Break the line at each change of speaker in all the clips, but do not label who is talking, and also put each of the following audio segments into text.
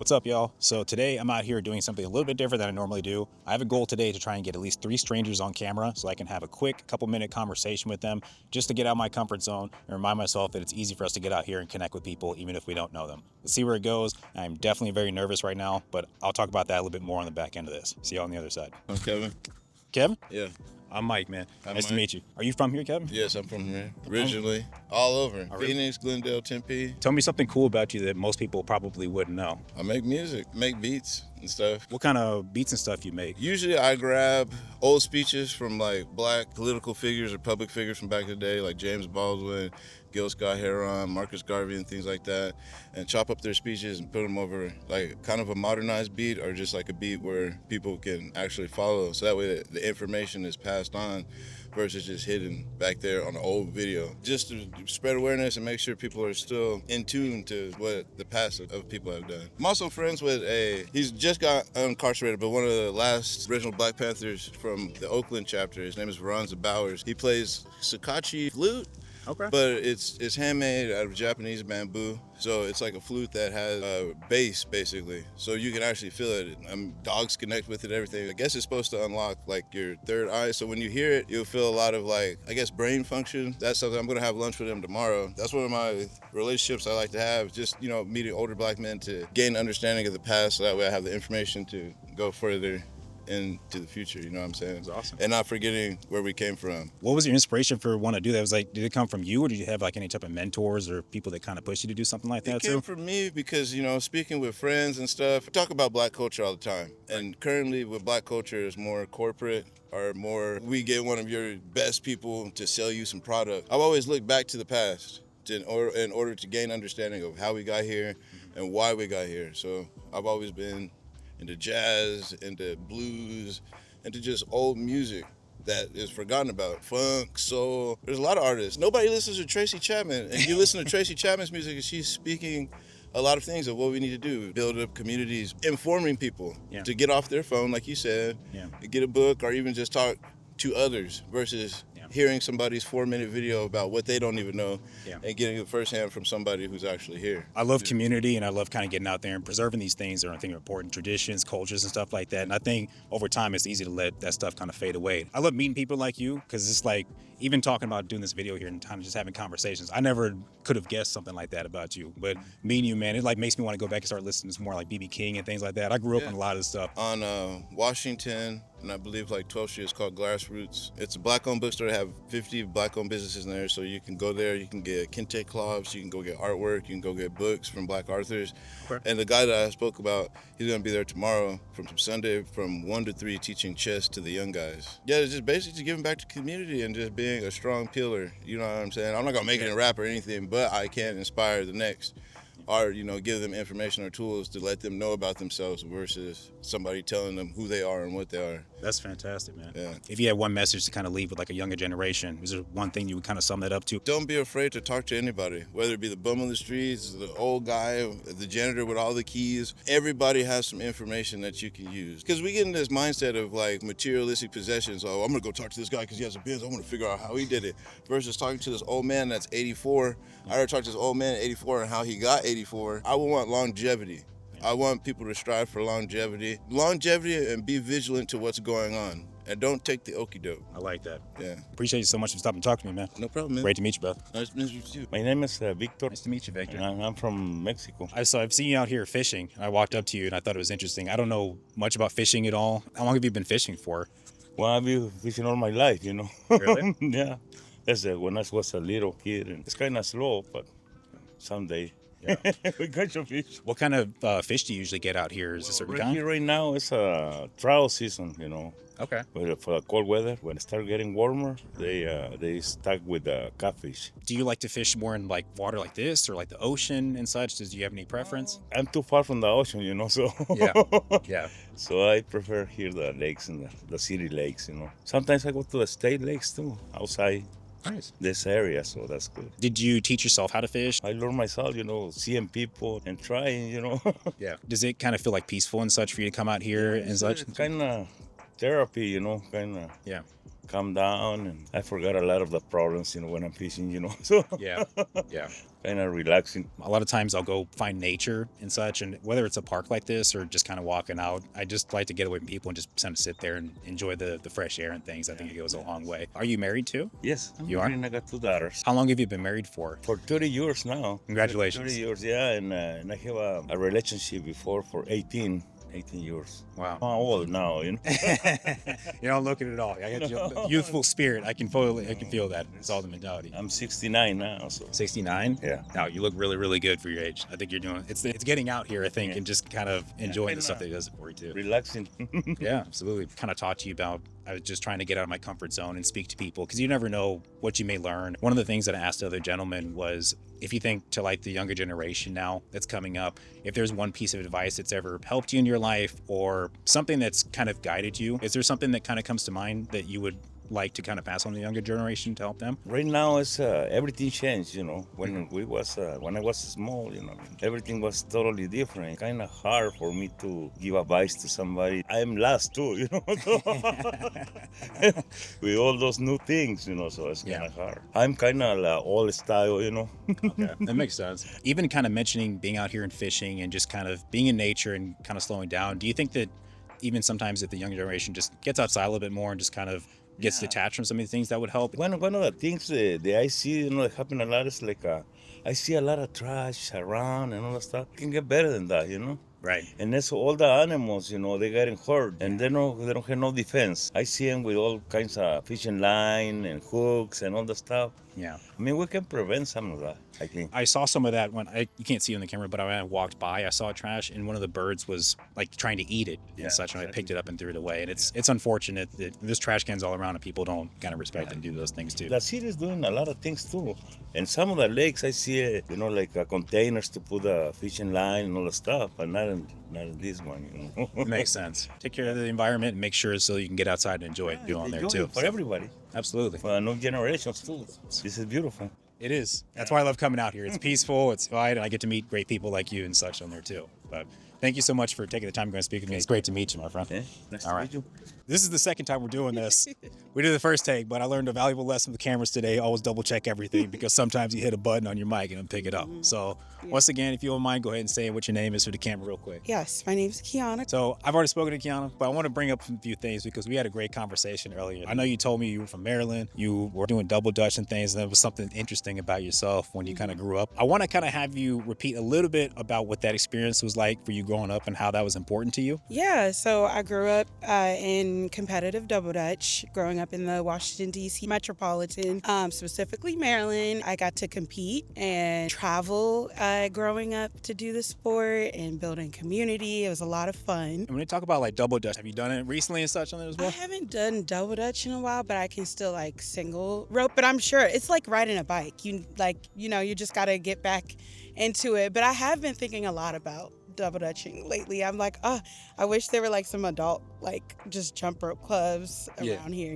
What's up, y'all? So today I'm out here doing something a little bit different than I normally do. I have a goal today to try and get at least 3 strangers on camera so I can have a quick couple-minute conversation with them just to get out of my comfort zone and remind myself that it's easy for us to get out here and connect with people even if we don't know them. Let's see where it goes. I'm definitely very nervous right now, but I'll talk about that a little bit more on the back end of this. See y'all on the other side.
I'm Kevin.
Kevin?
Yeah.
I'm Mike, man.
I'm
Nice to
Mike.
meet you. Are you from here, Kevin?
Yes, I'm from here. Originally, all over.
Oh, really?
Phoenix, Glendale, Tempe.
Tell me something cool about you that most people probably wouldn't know.
I make music, make beats and stuff.
What kind of beats and stuff you make?
Usually I grab old speeches from like black political figures or public figures from back in the day, like James Baldwin, Gil Scott-Heron, Marcus Garvey, and things like that, and chop up their speeches and put them over like kind of a modernized beat or just like a beat where people can actually follow. So that way the information is passed on versus just hidden back there on the old video. Just to spread awareness and make sure people are still in tune to what the past of people have done. I'm also friends with he's just got incarcerated, but one of the last original Black Panthers from the Oakland chapter. His name is Veronza Bowers. He plays Sakachi flute.
Okay.
But it's handmade out of Japanese bamboo, so it's like a flute that has a bass basically, so you can actually feel it. Dogs connect with it, everything. I guess it's supposed to unlock like your third eye, so when you hear it, you'll feel a lot of like, I guess, brain function. That's something I'm gonna have lunch with him tomorrow. That's one of my relationships I like to have, just, you know, meeting older black men to gain understanding of the past, so that way I have the information to go further into the future, you know what I'm saying?
That's awesome.
And not forgetting where we came from.
What was your inspiration for wanting to do that? Was like, did it come from you, or did you have like any type of mentors or people that kind of pushed you to do something like that
It came
too?
from me because, you know, speaking with friends and stuff, I talk about black culture all the time. And currently with black culture is more corporate, or more, we get one of your best people to sell you some product. I've always looked back to the past in order to gain understanding of how we got here and why we got here. So I've always been into jazz, into blues, into just old music that is forgotten about. Funk, soul. There's a lot of artists. Nobody listens to Tracy Chapman. And you listen to Tracy Chapman's music and she's speaking a lot of things of what we need to do. Build up communities, informing people to get off their phone, like you said, get a book, or even just talk to others versus hearing somebody's 4-minute video about what they don't even know and getting it firsthand from somebody who's actually here.
I love community, and I love kind of getting out there and preserving these things that I think are important, traditions, cultures, and stuff like that. And I think over time it's easy to let that stuff kind of fade away. I love meeting people like you, because it's like, even talking about doing this video here and kind of just having conversations, I never could have guessed something like that about you. But meeting you, man, it like makes me want to go back and start listening to more like B.B. King and things like that. I grew up on a lot of this stuff.
On Washington, and I believe like 12th Street, it's called Grassroots. It's a black-owned bookstore. They have 50 black-owned businesses in there, so you can go there, you can get kente cloths, you can go get artwork, you can go get books from black authors. Okay. And the guy that I spoke about, he's gonna be there tomorrow from Sunday from 1 to 3 teaching chess to the young guys. Yeah, it's just basically giving back to the community and just being a strong pillar, you know what I'm saying? I'm not gonna make it a rap or anything, but I can inspire the next, or, you know, give them information or tools to let them know about themselves versus somebody telling them who they are and what they are.
That's fantastic, man.
Yeah.
If you had one message to kind of leave with like a younger generation, is there one thing you would kind of sum that up to?
Don't be afraid to talk to anybody, whether it be the bum on the streets, the old guy, the janitor with all the keys. Everybody has some information that you can use. Because we get in this mindset of like materialistic possessions. Oh, I'm gonna go talk to this guy because he has a Benz. I want to figure out how he did it. Versus talking to this old man that's 84. I already talked to this old man at 84 and how he got 84. I would want longevity. I want people to strive for longevity and be vigilant to what's going on. And don't take the okie doke.
I like that.
Yeah.
Appreciate you so much for stopping and talking to me, man.
No problem, man.
Great to meet you, bro.
Nice to meet you.
My name is Victor.
Nice to meet you, Victor.
And I'm from Mexico.
I've seen you out here fishing. I walked up to you and I thought it was interesting. I don't know much about fishing at all. How long have you been fishing for?
Well, I've been fishing all my life, you know.
Really?
Yeah. That's when I was a little kid. And it's kind of slow, but someday we catch a fish.
What kind of fish do you usually get out here? Is it a certain kind?
Here right now, it's a trout season, you know.
Okay.
But for the cold weather, when it starts getting warmer, they stuck with the catfish.
Do you like to fish more in like water like this or like the ocean and such? Do you have any preference?
I'm too far from the ocean, you know, so
Yeah.
So I prefer here the lakes and the city lakes, you know. Sometimes I go to the state lakes too, outside this area, so that's good.
Did you teach yourself how to fish?
I learn myself, you know, seeing people and trying, you know.
Yeah. Does it kind of feel like peaceful and such for you to come out here and such?
Kind of therapy, you know, kind of.
Yeah.
calm down, and I forgot a lot of the problems, when I'm fishing, So
Yeah. Yeah.
kind of relaxing.
A lot of times I'll go find nature and such, and whether it's a park like this or just kind of walking out, I just like to get away from people and just kind of sit there and enjoy the fresh air and things. I think it goes a long way. Are you married too?
Yes, I'm
You are?
married and I got 2 daughters.
How long have you been married for?
For 30 years now.
Congratulations.
30 years, yeah, and I have a relationship before for 18 years.
Wow.
I'm old now,
You don't look at it all. I got your youthful spirit. I can feel that. It's all the mentality.
I'm 69 now, so.
69?
Yeah.
No, you look really, really good for your age. I think you're doing it's getting out here, I think,
Yeah.
and just kind of enjoying the
kinda
stuff that does it for you too.
Relaxing.
Yeah, absolutely. Kind of talk to you about, I was just trying to get out of my comfort zone and speak to people because you never know what you may learn. One of the things that I asked the other gentleman was if you think to like the younger generation now that's coming up, if there's one piece of advice that's ever helped you in your life or something that's kind of guided you, is there something that kind of comes to mind that you would like to kind of pass on to the younger generation to help them?
Right now, it's everything changed. When I was small, everything was totally different. Kind of hard for me to give advice to somebody. I'm lost too, with all those new things, so it's kind of hard. I'm kind of old style,
Okay, that makes sense. Even kind of mentioning being out here and fishing and just kind of being in nature and kind of slowing down. Do you think that even sometimes if the younger generation just gets outside a little bit more and just kind of gets detached from some of these things, that would help?
One of the things that I see, that happen a lot is like I see a lot of trash around and all that stuff. It can get better than that,
Right.
And that's all the animals, they're getting hurt and they don't have no defense. I see them with all kinds of fishing line and hooks and all the stuff.
Yeah.
I mean, we can prevent some of that, I think.
I saw some of that when you can't see it on the camera, but when I walked by, I saw trash and one of the birds was like trying to eat it and such. And I picked it up and threw it away. And it's unfortunate that there's trash cans all around and people don't kind of respect and do those things too.
The city is doing a lot of things too. And some of the lakes I see, like containers to put a fishing line and all the stuff, but not in this one,
It makes sense. Take care of the environment and make sure so you can get outside and enjoy it. Do on there
Enjoy
too.
it for everybody,
Absolutely.
for new generations too. This is beautiful.
It is. That's why I love coming out here. It's peaceful, it's quiet, and I get to meet great people like you and such on there too. But thank you so much for taking the time to go and speak with me. It's great to meet you, my friend.
Okay? Nice
All
to
right.
meet you.
This is the second time we're doing this. We did the first take, but I learned a valuable lesson with the cameras today. Always double check everything because sometimes you hit a button on your mic and it'll pick it up. So once again, if you don't mind, go ahead and say what your name is for the camera real quick.
Yes, my name's Kiana.
So I've already spoken to Kiana, but I want to bring up a few things because we had a great conversation earlier. I know you told me you were from Maryland, you were doing double dutch and things, and there was something interesting about yourself when you kind of grew up. I want to kind of have you repeat a little bit about what that experience was like for you growing up and how that was important to you.
Yeah, so I grew up in competitive double dutch, growing up in the Washington, D.C. metropolitan, specifically Maryland. I got to compete and travel growing up to do the sport and building community. It was a lot of fun.
And when you talk about like double dutch, have you done it recently and such on there as
I
well?
haven't done double dutch in a while, but I can still like single rope. But I'm sure it's like riding a bike. You just got to get back into it. But I have been thinking a lot about double dutching lately. I'm like, I wish there were like some adult, like just jump rope clubs around here.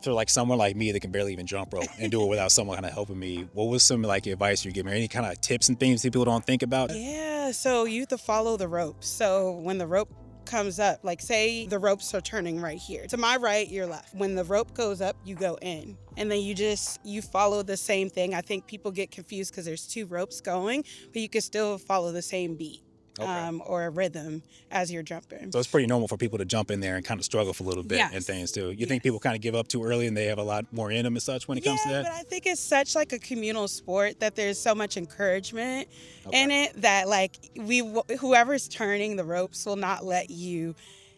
For like someone like me that can barely even jump rope and do it without someone kind of helping me, what was some like advice you're giving me? Any kind of tips and things that people don't think about?
Yeah, so you have to follow the ropes. So when the rope comes up, like say the ropes are turning right here. To my right, your left. When the rope goes up, you go in. And then you follow the same thing. I think people get confused because there's two ropes going, but you can still follow the same beat. Or a rhythm as you're jumping.
So it's pretty normal for people to jump in there and kind of struggle for a little bit
Yes.
and things too. You think people kind of give up too early and they have a lot more in them and such when it comes to that?
But I think it's such like a communal sport that there's so much encouragement in it that like whoever's turning the ropes will not let you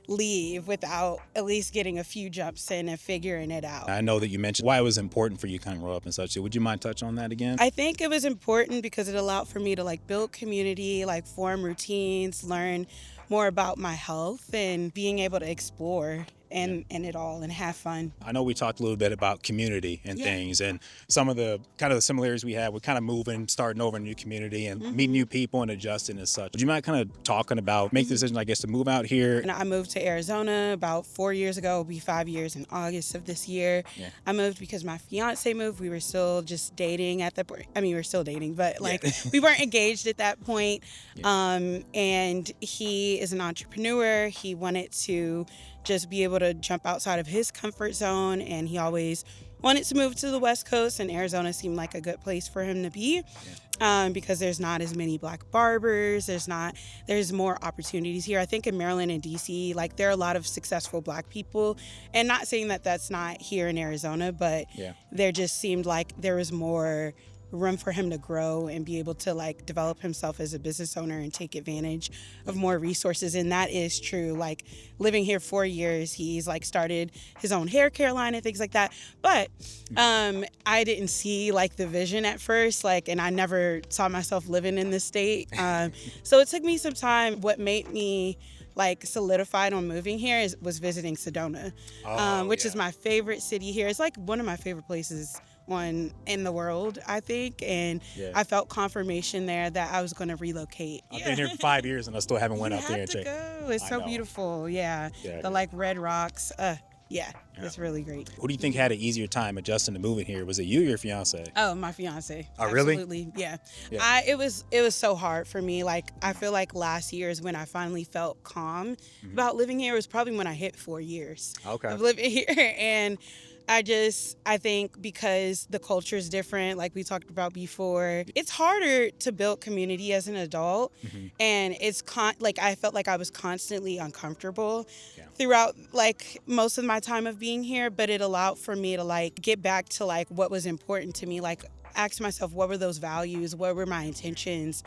leave without at least getting a few jumps in and figuring it out.
I know that you mentioned why it was important for you to kind of grow up and such. Would you mind touch on that again?
I think it was important because it allowed for me to like build community, like form routines, learn more about my health and being able to explore and it all and have fun.
I know we talked a little bit about community and things and some of the kind of the similarities we had with kind of moving, starting over in a new community and meeting new people and adjusting and such. Would you mind kind of talking about make the decision, I guess, to move out here?
And I moved to Arizona about 4 years ago. It'll be 5 years in August of this year.
Yeah.
I moved because my fiance moved. We were still just dating at the point. I mean, we were still dating, but like we weren't engaged at that point. And he is an entrepreneur. He wanted to just be able to jump outside of his comfort zone. And he always wanted to move to the West Coast, and Arizona seemed like a good place for him to be. Because there's not as many black barbers, there's more opportunities here. I think in Maryland and DC, like there are a lot of successful black people, and not saying that that's not here in Arizona, but there just seemed like there was more room for him to grow and be able to like develop himself as a business owner and take advantage of more resources. And that is true. Like living here 4 years, he's like started his own hair care line and things like that. But I didn't see like the vision at first, like, and I never saw myself living in this state. So it took me some time. What made me like solidified on moving here was visiting Sedona, which is my favorite city here. It's like one of my favorite places in the world, I think, and I felt confirmation there that I was going to relocate.
I've been here for 5 years and I still haven't went
You
out there
have
and
to
checked.
go. It's so beautiful. The like red rocks. It's really great.
Who do you think had an easier time adjusting to moving here? Was it you or your fiance?
Oh, my fiance.
Oh, really?
Absolutely. Yeah. It was so hard for me. Like I feel like last year is when I finally felt calm about living here. It was probably when I hit 4 years of living here. And I think because the culture is different, like we talked about before, it's harder to build community as an adult. And it's like I felt like I was constantly uncomfortable throughout like most of my time of being here, but it allowed for me to like get back to like what was important to me, like ask myself what were those values, what were my intentions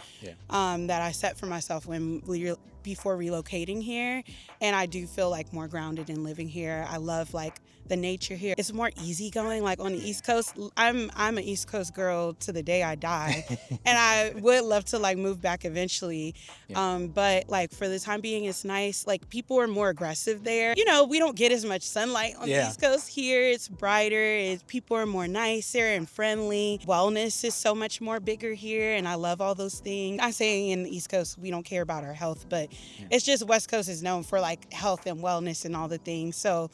that I set for myself before relocating here. And I do feel like more grounded in living here. I love like the nature here. It's more easygoing. Like on the East Coast, I'm an East Coast girl to the day I die, and I would love to like move back eventually. But like for the time being, it's nice. Like people are more aggressive there. You know, we don't get as much sunlight on the East Coast here. It's brighter. People are more nicer and friendly. Wellness is so much more bigger here, and I love all those things. I'm saying in the East Coast we don't care about our health, but it's just West Coast is known for like health and wellness and all the things. So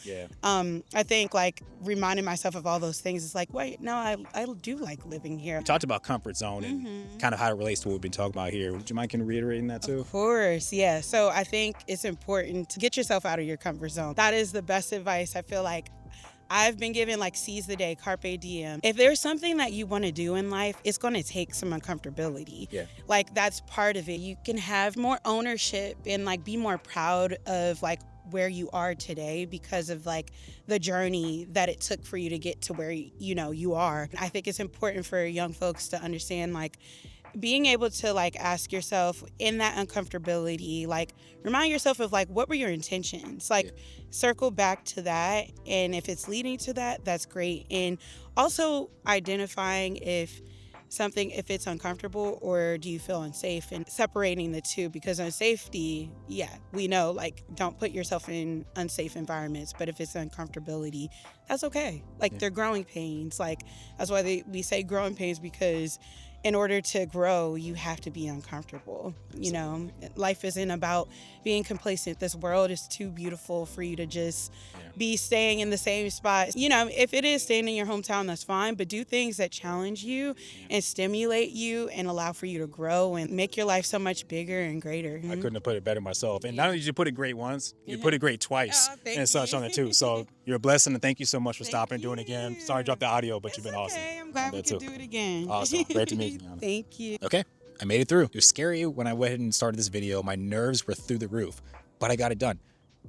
I think like reminding myself of all those things is like, wait, no, I do like living here.
You talked about comfort zone and kind of how it relates to what we've been talking about here. Would you mind kind of reiterating that too?
Of course, yeah. So I think it's important to get yourself out of your comfort zone. That is the best advice. I feel like I've been given, like, seize the day, carpe diem. If there's something that you want to do in life, it's going to take some uncomfortability. Like that's part of it. You can have more ownership and like be more proud of like where you are today because of like the journey that it took for you to get to where you are. I think it's important for young folks to understand like being able to like ask yourself in that uncomfortability, like remind yourself of like what were your intentions, like circle back to that, and if it's leading to that, that's great. And also identifying if it's uncomfortable or do you feel unsafe, and separating the two, because unsafety, we know, like don't put yourself in unsafe environments, but if it's uncomfortability, that's okay. Like they're growing pains. Like that's why we say growing pains, because in order to grow, you have to be uncomfortable. You know, life isn't about being complacent. This world is too beautiful for you to just be staying in the same spot. You know, if it is staying in your hometown, that's fine, but do things that challenge you and stimulate you and allow for you to grow and make your life so much bigger and greater.
I couldn't have put it better myself. And not only did you put it great once, you put it great twice and such on it too. So you're a blessing, and thank you so much for stopping and doing it again. Sorry I dropped the audio, but you've been awesome.
I'm glad we could do it again.
Awesome. Great to meet you.
Thank you.
Okay, I made it through. It was scary when I went ahead and started this video. My nerves were through the roof, but I got it done.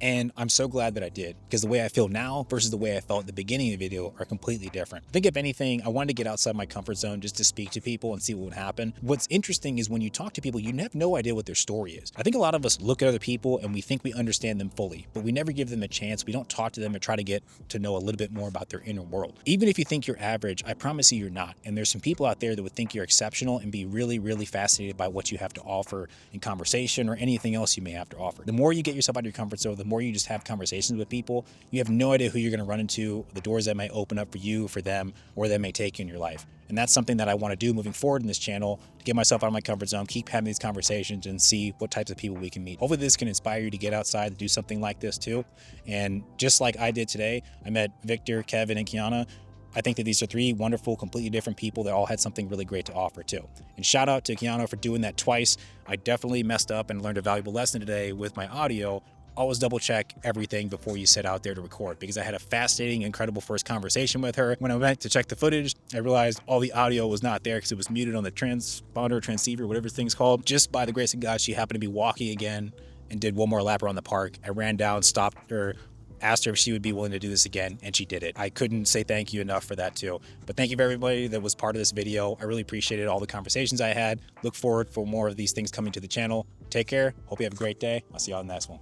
And I'm so glad that I did, because the way I feel now versus the way I felt at the beginning of the video are completely different. I think if anything, I wanted to get outside my comfort zone just to speak to people and see what would happen. What's interesting is when you talk to people, you have no idea what their story is. I think a lot of us look at other people and we think we understand them fully, but we never give them a chance. We don't talk to them and try to get to know a little bit more about their inner world. Even if you think you're average, I promise you you're not. And there's some people out there that would think you're exceptional and be really, really fascinated by what you have to offer in conversation or anything else you may have to offer. The more you get yourself out of your comfort zone, the more you just have conversations with people, you have no idea who you're going to run into, the doors that may open up for you, for them, or that may take you in your life. And that's something that I want to do moving forward in this channel, to get myself out of my comfort zone, keep having these conversations and see what types of people we can meet. Hopefully this can inspire you to get outside and do something like this too. And just like I did today, I met Victor, Kevin, and Kiana. I think that these are three wonderful, completely different people that all had something really great to offer too. And shout out to Kiana for doing that twice. I definitely messed up and learned a valuable lesson today with my audio. always double check everything before you set out there to record, because I had a fascinating, incredible first conversation with her. When I went to check the footage, I realized all the audio was not there because it was muted on the transponder, transceiver, whatever this thing's called. Just by the grace of God, she happened to be walking again and did one more lap around the park. I ran down, stopped her, asked her if she would be willing to do this again, and she did it. I couldn't say thank you enough for that too. But thank you for everybody that was part of this video. I really appreciated all the conversations I had. Look forward for more of these things coming to the channel. Take care. Hope you have a great day. I'll see y'all in the next one.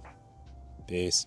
Peace.